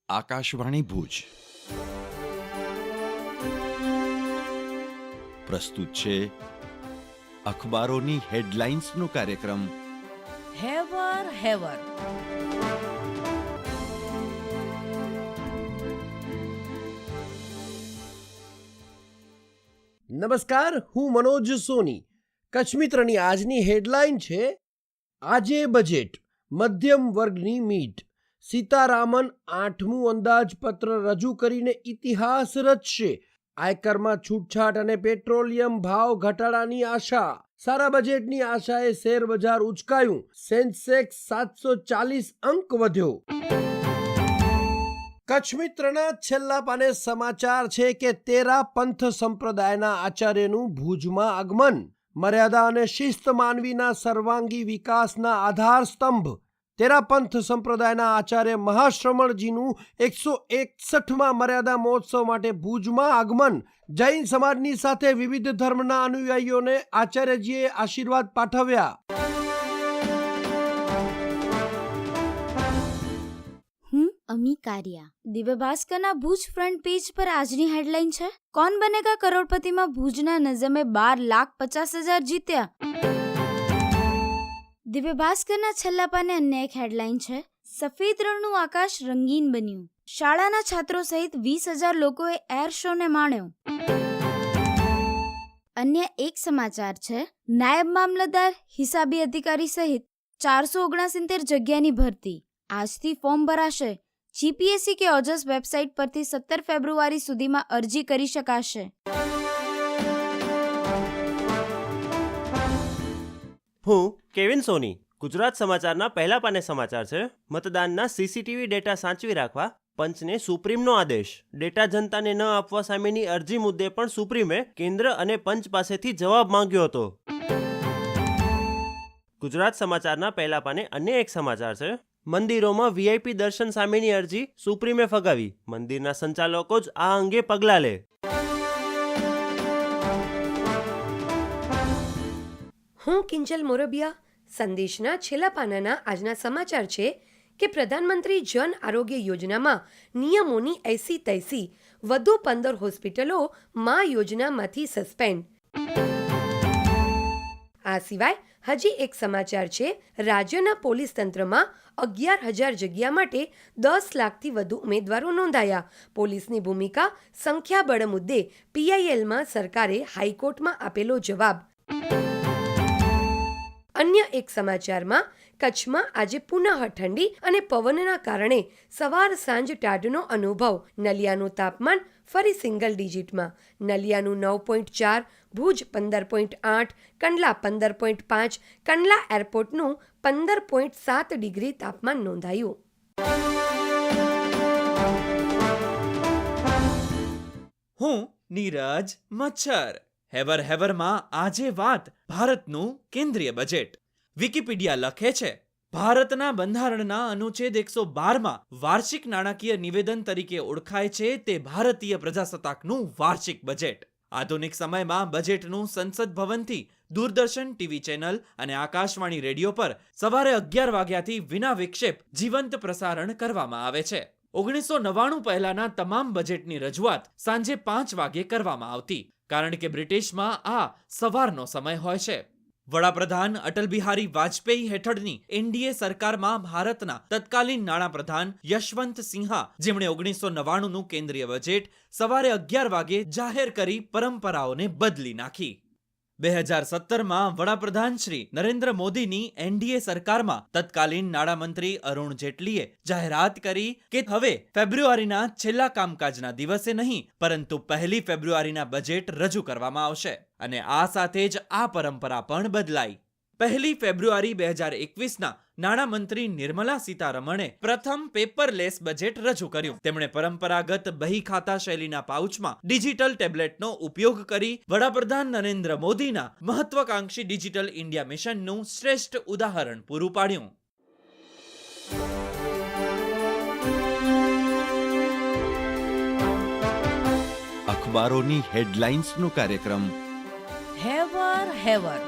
આકાશવાણી ભુજ પ્રસ્તુત છે અખબારોની હેડલાઇન્સનો કાર્યક્રમ હેવર હેવર. નમસ્કાર, હું મનોજ સોની. કચ્છ મિત્રની આજની હેડલાઇન છે આજે બજેટ, મધ્યમ વર્ગની મીટ. સીતારામન 8મું અંદાજપત્ર રજૂ કરીને ઇતિહાસ રચશે. આયકરમાં છૂટછાટ અને પેટ્રોલિયમ ભાવ ઘટાડાની આશા. સારા બજેટની આશાએ શેર બજાર ઉચકાયું. સેન્સેક્સ 740 અંક વધ્યો. કચ્છ મિત્રના છેલ્લા પાને સમાચાર છે કે તેરા પંથ સંપ્રદાયના આચાર્યનું ભુજમાં આગમન. મર્યાદા અને શિસ્ત માનવીના સર્વાંગી વિકાસના આધાર સ્તંભ. તેરા પંથ સંપ્રદાયના આચાર્ય મહાશ્રમણજીનું 161માં મર્યાદા મહોત્સવ માટે ભુજમાં આગમન. જૈન સમાજની સાથે વિવિધ ધર્મના અનુયાયીઓને આચાર્યજીએ આશીર્વાદ પાઠવ્યા. અમી કારિયા. દિવ્ય ભાસ્કરના ભુજ ફ્રન્ટ પેજ પર આજની હેડલાઇન છે, કોણ બનેગા કરોડપતિમાં ભુજના નઝમે 12,50,000 જીત્યા. દિવ્ય ભાસ્કરના છેલ્લા પાને અન્ય એક હેડલાઇન છે, સફેદ રણનું આકાશ રંગીન બન્યું. શાળાના છાત્રો સહિત 20,000 લોકોએ એર શોને માણ્યો. અન્ય એક સમાચાર છે, નાયબ મામલતદાર, હિસાબી અધિકારી સહિત 469 જગ્યાની ભરતી. આજથી ફોર્મ ભરાશે. જીપીએસસી કે ઓજસ વેબસાઇટ પરથી 17 ફેબ્રુઆરી સુધીમાં અરજી કરી શકાશે. હું કેવિન સોની. ગુજરાત સમાચારના પહેલા પાને સમાચાર છે, મતદાનના સીસીટીવી ડેટા સાચવી રાખવા પંચને સુપ્રીમનો આદેશ. ડેટા જનતાને ન આપવા સામેની અરજી મુદ્દે પણ સુપ્રીમે કેન્દ્ર અને પંચ પાસેથી જવાબ માંગ્યો હતો. ગુજરાત સમાચારના પહેલા પાને અન્ય એક સમાચાર છે, મંદિરોમાં વીઆઈપી દર્શન સામેની અરજી સુપ્રીમે ફગાવી. મંદિરના સંચાલકો જ આ અંગે પગલાં લે. હું કિંજલ મોરબિયા. સંદેશના છેલ્લા પાનાના આજના સમાચાર છે કે પ્રધાનમંત્રી જન આરોગ્ય યોજનામાં નિયમોની એસી તૈસી. વધુ 15 હોસ્પિટલો મા યોજનામાંથી સસ્પેન્ડ. આ સિવાય હજી એક સમાચાર છે, રાજ્યના પોલીસ તંત્રમાં 11,000 જગ્યા માટે 10 લાખથી વધુ ઉમેદવારો નોંધાયા. પોલીસની ભૂમિકા સંખ્યાબળ મુદ્દે પીઆઈએલમાં સરકારે હાઈકોર્ટમાં આપેલો જવાબ. અન્ય એક સમાચારમાં કચ્છમાં આજે પુનઃ ઠંડી અને પવનના કારણે સવાર સાંજ ટાઢનો અનુભવ. નલિયાનું તાપમાન ફરી સિંગલ ડિજિટમાં. નલિયાનું 9.4, ભુજ 15.8, કંડલા 15.5, કંડલા એરપોર્ટનું 15.7 ડિગ્રી તાપમાન નોંધાયું. હું નીરજ મચ્છર. હેવર હેવરમાં આજે વાત ભારતનું કેન્દ્રીય બજેટ. વિકિપીડિયા લખે છે, ભારતના બંધારણના અનુચ્છેદ 112માં વાર્ષિક નાણાકીય નિવેદન તરીકે ઓળખાય છે તે ભારતીય પ્રજાસત્તાકનું વાર્ષિક બજેટ. આધુનિક સમયમાં બજેટનું સંસદ ભવનથી દૂરદર્શન ટીવી ચેનલ અને આકાશવાણી રેડિયો પર સવારે 11 વાગ્યાથી વિના વિક્ષેપ જીવંત પ્રસારણ કરવામાં આવે છે. 1999 પહેલાના તમામ બજેટની રજૂઆત સાંજે 5 વાગે કરવામાં આવતી, કારણ કે બ્રિટિશમાં આ સવારનો સમય હોય છે. વડાપ્રધાન અટલ બિહારી વાજપેયી હેઠળની એનડીએ સરકારમાં ભારતના તત્કાલીન નાણાપ્રધાન યશવંત સિન્હા, જેમણે 1999નું કેન્દ્રીય બજેટ સવારે 11 વાગે જાહેર કરી પરંપરાઓને બદલી નાખી. 2017માં વડાપ્રધાન શ્રી નરેન્દ્ર મોદીની એનડીએ સરકારમાં તત્કાલીન નાણામંત્રી અરુણ જેટલીએ જાહેરાત કરી કે હવે ફેબ્રુઆરીના છેલ્લા કામકાજના દિવસે નહીં, પરંતુ 1 ફેબ્રુઆરીના બજેટ રજૂ કરવામાં આવશે. અને આ સાથે જ આ પરંપરા પણ બદલાઈ. 1 ફેબ્રુઆરી 2021ના નાણામંત્રી નિર્મલા સીતારમણે પ્રથમ પેપરલેસ બજેટ રજૂ કર્યું. તેમણે પરંપરાગત બહી ખાતા શૈલીના પાઉચમાં ડિજિટલ ટેબ્લેટનો ઉપયોગ કરી વડાપ્રધાન નરેન્દ્ર મોદીના મહત્વાકાંક્ષી ડિજિટલ ઇન્ડિયા મિશનનું શ્રેષ્ઠ ઉદાહરણ પૂરું પાડ્યું. અખબારોની હેડલાઇન્સનો કાર્યક્રમ હેવર હેવર.